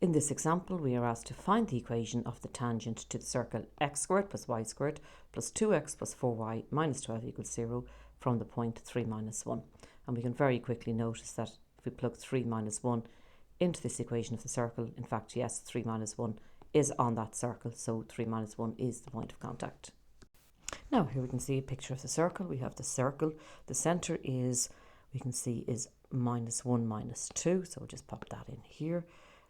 In this example, we are asked to find the equation of the tangent to the circle x squared plus y squared plus 2x plus 4y minus 12 equals 0 from the point 3 minus 1. And we can very quickly notice that if we plug 3 minus 1 into this equation of the circle, in fact, yes, 3 minus 1 is on that circle, so 3 minus 1 is the point of contact. Now, here we can see a picture of the circle. We have the circle. The centre is, we can see, is minus 1, minus 2. So we'll just pop that in here.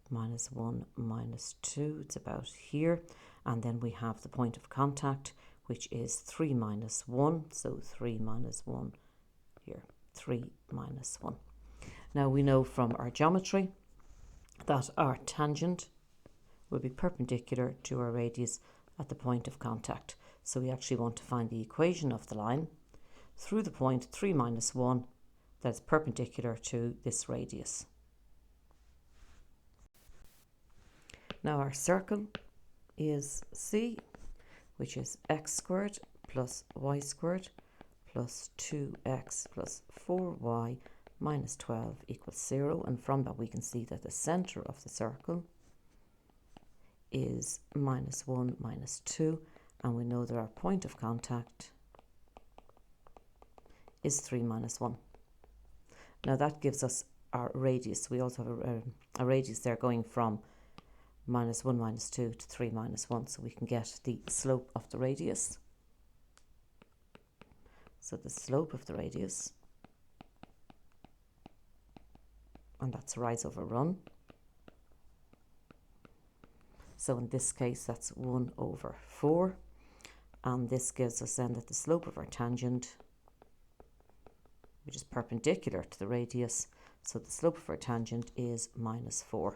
Minus 1, minus 2. It's about here. And then we have the point of contact, which is 3 minus 1. So 3 minus 1 here. 3 minus 1. Now, we know from our geometry that our tangent will be perpendicular to our radius at the point of contact. So we actually want to find the equation of the line through the point 3 minus 1 that's perpendicular to this radius. Now our circle is C, which is x squared plus y squared plus 2x plus 4y minus 12 equals 0. And from that we can see that the centre of the circle is minus 1, minus 2. And we know that our point of contact is 3 minus 1. Now that gives us our radius. We also have a radius there going from minus 1, minus 2 to 3 minus 1. So we can get the slope of the radius. So the slope of the radius, and that's rise over run. So in this case, that's 1 over 4. And this gives us then that the slope of our tangent, which is perpendicular to the radius, so the slope of our tangent is minus 4.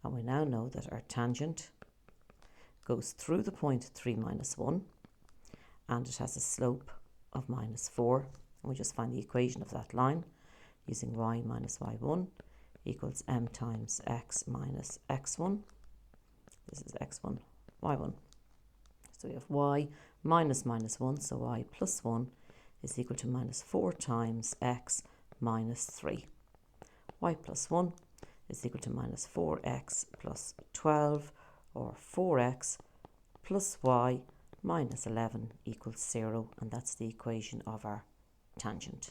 And we now know that our tangent goes through the point 3 minus 1, and it has a slope of minus 4. And we just find the equation of that line using y minus y1 equals m times x minus x1. This is x1, y1. So we have y minus minus 1, so y plus 1 is equal to minus 4 times x minus 3. Y plus 1 is equal to minus 4x plus 12, or 4x plus y minus 11 equals 0, and that's the equation of our tangent.